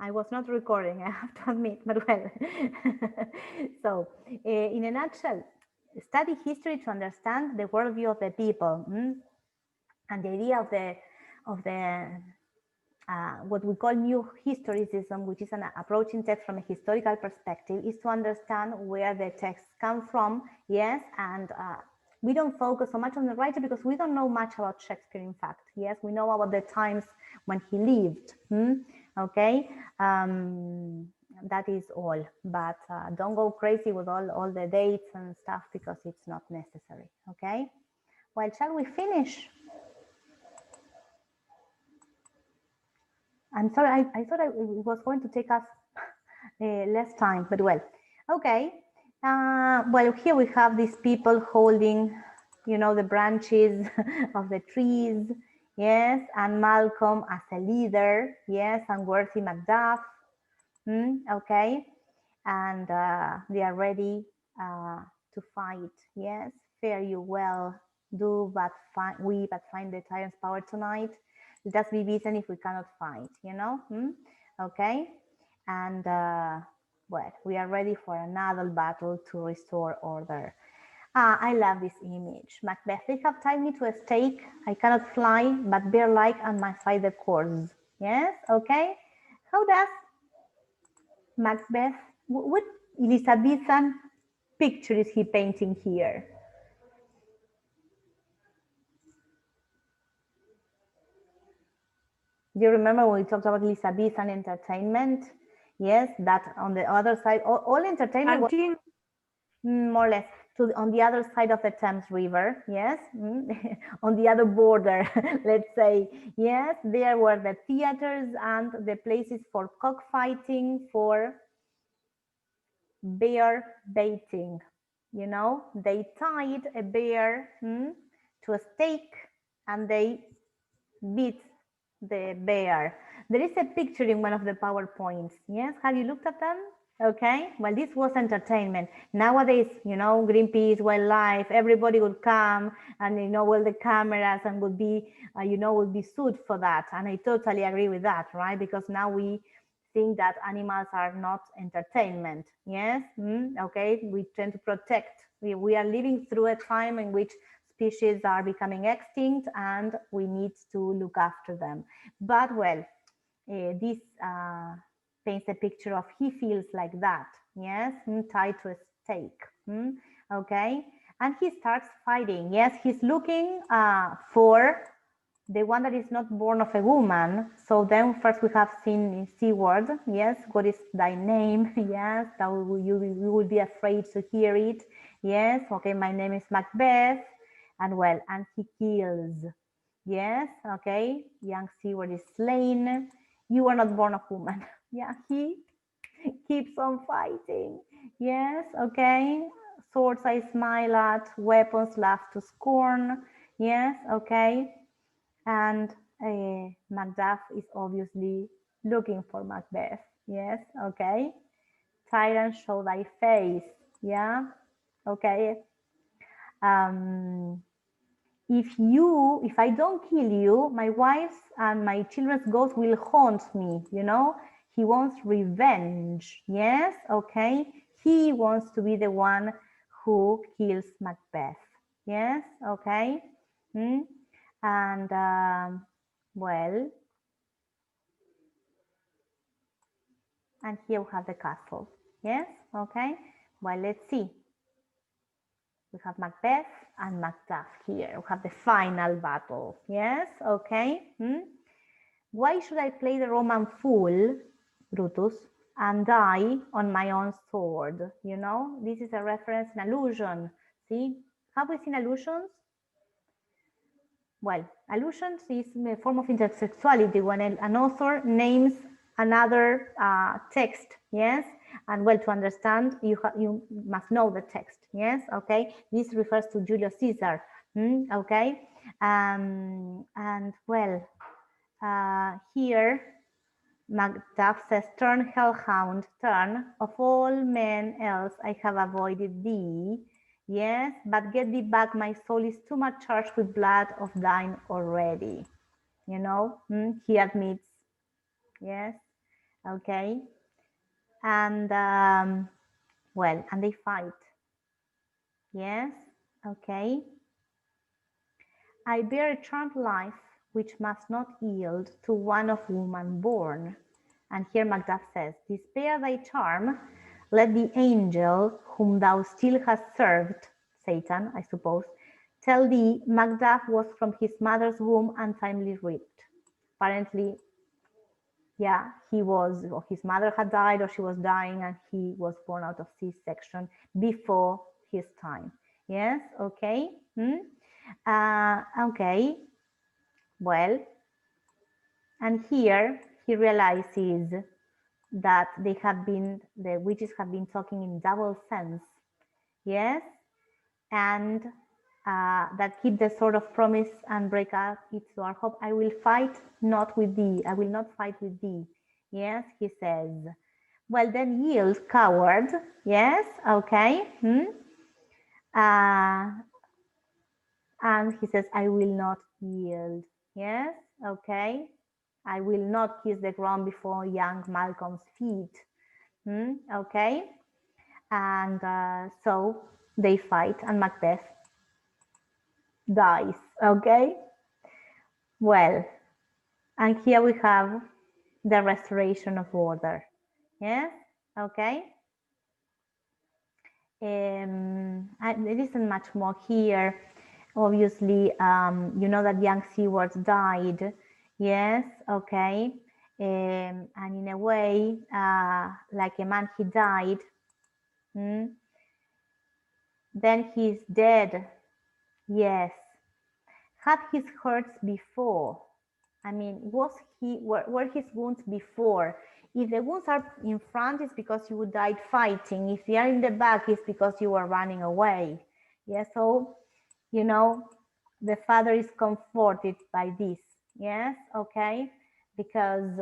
I was not recording, I have to admit, but well. So, in a nutshell, study history to understand the worldview of the people, and the idea of the what we call new historicism, which is an approach in text from a historical perspective, is to understand where the texts come from, yes, and we don't focus so much on the writer because we don't know much about Shakespeare, in fact, yes, we know about the times when he lived, okay, that is all, but don't go crazy with all the dates and stuff because it's not necessary, okay? Well, shall we finish? I'm sorry, I thought it was going to take us less time, but well, okay. Well, here we have these people holding, you know, the branches of the trees, yes, and Malcolm as a leader, yes, and Worthy Macduff, okay, and they are ready to fight, yes, fare you well, do but find the tyrant's power tonight. Let us be beaten if we cannot fight, you know, okay, and well, we are ready for another battle to restore order. I love this image. Macbeth, they have tied me to a stake. I cannot fly, but bear-like and must fight the course. Yes, okay. How does Macbeth, what Elizabethan picture is he painting here? Do you remember when we talked about Elizabethan entertainment? Yes, that on the other side, all entertainment was more or less on the other side of the Thames River, yes, on the other border, let's say, yes, there were the theaters and the places for cockfighting, for bear baiting. You know, they tied a bear to a stake and they beat the bear. There is a picture in one of the PowerPoints. Yes, have you looked at them? Okay, well, this was entertainment. Nowadays, you know, Greenpeace, wildlife, everybody would come and, you know, well, the cameras and would be, you know, would be sued for that. And I totally agree with that, right? Because now we think that animals are not entertainment. Yes, okay, we tend to protect. We are living through a time in which species are becoming extinct and we need to look after them. But well, this paints a picture of he feels like that, yes, tied to a stake, okay, and he starts fighting. Yes, he's looking for the one that is not born of a woman. So then first we have seen C word, yes, what is thy name? Yes, that you will be afraid to hear it. Yes, okay, my name is Macbeth, and well, and he kills. Yes, okay, young Seward is slain. You are not born of woman. Yeah, he keeps on fighting. Yes, okay, swords I smile at, weapons laugh to scorn. Yes, okay, and Macduff is obviously looking for Macbeth. Yes, okay, tyrant, show thy face. Yeah, okay. If I don't kill you, my wife's and my children's ghosts will haunt me, you know? He wants revenge, yes, okay? He wants to be the one who kills Macbeth, yes, okay? And, well, and here we have the castle, yes, okay? Well, let's see. We have Macbeth and Macduff here. We have the final battle. Yes, okay. Why should I play the Roman fool, Brutus, and die on my own sword? You know, this is a reference, an allusion. See, have we seen allusions? Well, allusions is a form of intersexuality when an author names another text, yes? And well, to understand, you must know the text, yes? Okay, this refers to Julius Caesar, okay? And well, here, Macduff says, turn, hellhound, turn, of all men else I have avoided thee. Yes, but get thee back, my soul is too much charged with blood of thine already. You know, he admits, yes. Okay. And well, and they fight. Yes. Okay. I bear a charmed life which must not yield to one of woman born. And here Macduff says, despair thy charm, let the angel whom thou still hast served, Satan, I suppose, tell thee Macduff was from his mother's womb untimely ripped. Apparently, yeah, he was, or his mother had died or she was dying and he was born out of C-section before his time. Yes, okay. Okay, well, and here he realizes that the witches have been talking in double sense, yes, and that keep the sword of promise and break up its our hope. I will fight not with thee, I will not fight with thee, yes, he says. Well, then yield, coward, yes, okay. And he says, I will not yield, yes, okay. I will not kiss the ground before young Malcolm's feet. Okay. And so they fight and Macbeth dies. Okay. Well, and here we have the restoration of order. Yes. Okay. There isn't much more here. Obviously, you know that young Seward died. Yes, okay. And in a way, like a man, he died. Then he's dead. Yes. Had his hurts before? I mean, were his wounds before? If the wounds are in front, it's because you died fighting. If they are in the back, it's because you were running away. Yeah, so, you know, the father is comforted by this. Yes, okay, because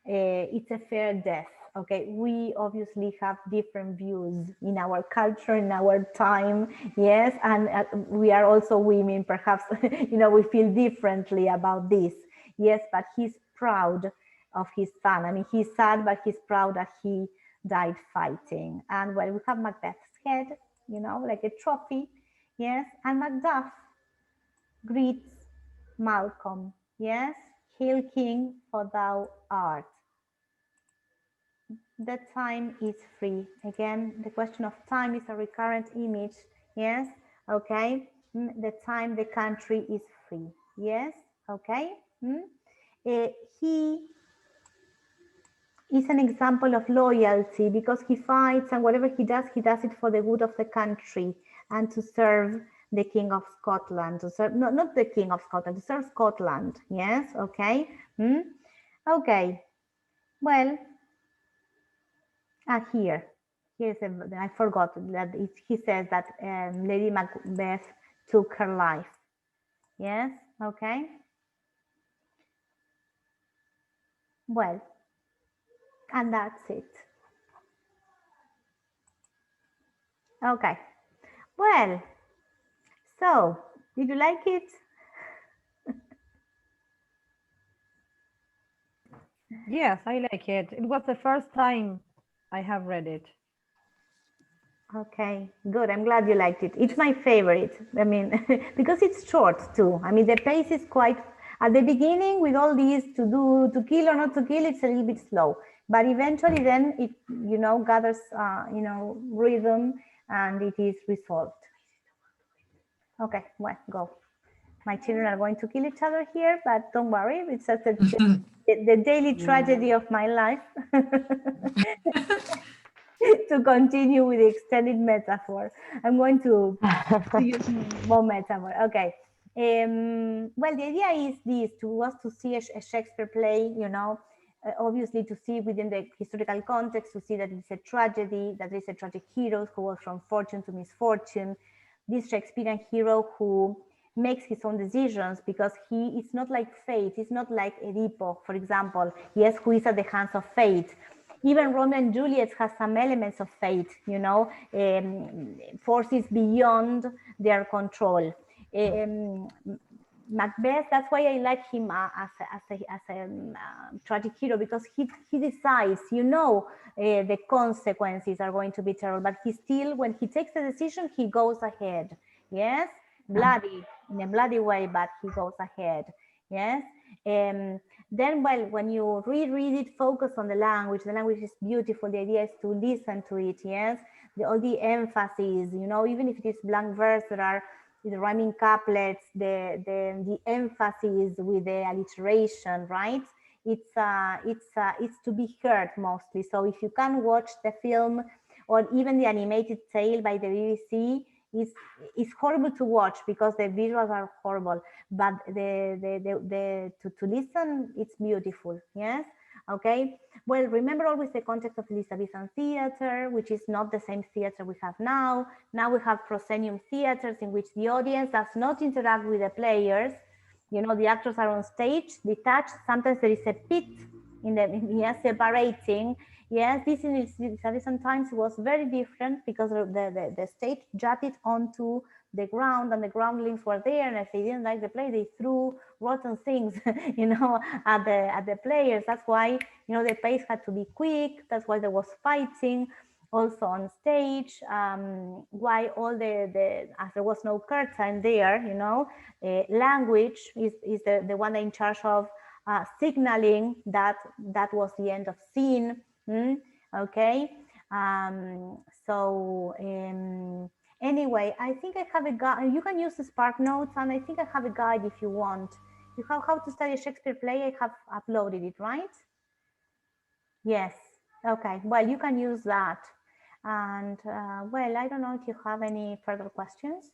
it's a fair death. Okay, we obviously have different views in our culture, in our time, yes, and we are also women, perhaps, you know, we feel differently about this, yes, but he's proud of his son. I mean, he's sad, but he's proud that he died fighting. And well, we have Macbeth's head, you know, like a trophy, yes, and Macduff greets Malcolm, yes, hail king, for thou art. The time is free. Again, the question of time is a recurrent image. Yes, okay. The time, the country is free. Yes, okay. He is an example of loyalty because he fights, and whatever he does it for the good of the country and to serve the King of Scotland, to serve, not the King of Scotland, to serve Scotland. Yes, okay. Okay, well, here's I forgot that he says that Lady Macbeth took her life. Yes, okay. Well, and that's it. Okay. Well, so did you like it? Yes, I like it. It was the first time I have read it. Okay, good. I'm glad you liked it. It's my favorite. I mean, because it's short too. I mean, the pace is quite, at the beginning with all these to kill or not to kill, it's a little bit slow. But eventually then it, you know, gathers, you know, rhythm and it is resolved. Okay, well, go. My children are going to kill each other here, but don't worry. It's just the daily tragedy of my life. To continue with the extended metaphor, I'm going to use more metaphor. Okay. Well, the idea is this: to see a Shakespeare play, you know, obviously to see within the historical context, to see that it's a tragedy, that there's a tragic hero who goes from fortune to misfortune. This Shakespearean hero who makes his own decisions because he is not like fate. He's not like Edipo, for example. Yes, who is at the hands of fate. Even Romeo and Juliet has some elements of fate, you know, forces beyond their control. Macbeth, that's why I like him as a tragic hero, because he decides, you know, the consequences are going to be terrible, but he still, when he takes the decision, he goes ahead. Yes, bloody, in a bloody way, but he goes ahead. Yes. Then, well, when you reread it, focus on the language. The language is beautiful. The idea is to listen to it. Yes, all the emphasis, you know, even if it is blank verse, there are the rhyming couplets, the emphasis with the alliteration, right? It's to be heard mostly. So if you can watch the film or even the animated tale by the BBC, it's horrible to watch because the visuals are horrible, but to listen, it's beautiful. Yes. Okay. Well, remember always the context of Elizabethan theater, which is not the same theater we have now. Now we have proscenium theaters in which the audience does not interact with the players. You know, the actors are on stage, detached. Sometimes there is a pit in the separating. Yes, this in Elizabethan times was very different because the stage jutted onto the ground, and the groundlings were there, and if they didn't like the play, they threw rotten things, you know, at the players. That's why, you know, the pace had to be quick. That's why there was fighting also on stage. Why all as there was no curtain there, you know, language is the one in charge of signaling that that was the end of scene. Okay. Anyway, I think I have a guide. You can use the Spark Notes, and I think I have a guide if you want. You have how to study a Shakespeare play. I have uploaded it, right? Yes. Okay. Well, you can use that. And well, I don't know if you have any further questions.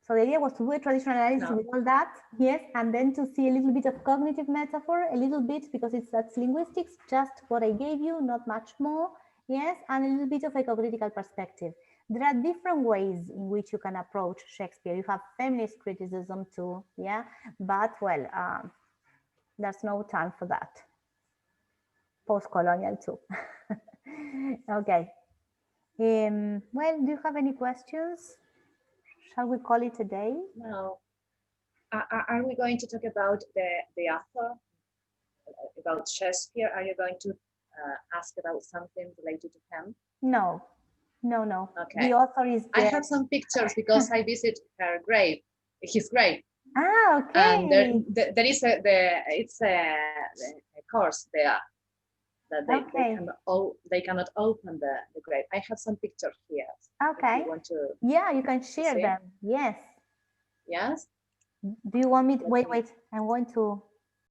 So the idea was to do a traditional analysis with all that, yes, and then to see a little bit of cognitive metaphor, a little bit, because that's linguistics, just what I gave you, not much more, yes, and a little bit of a critical perspective. There are different ways in which you can approach Shakespeare. You have feminist criticism too, yeah, but well, there's no time for that. Post-colonial too. Okay. Well, do you have any questions? Shall we call it a day? No. Are we going to talk about the author, about Shakespeare? Are you going to ask about something related to him? No, no, no. Okay. The author is there. I have some pictures because I visit her grave, his grave. Ah, okay. And there is it's a course there that they cannot open the grave. I have some pictures here. Okay. If you want to, yeah, you can share them. Yes. Yes. Do you want me to wait? I'm going to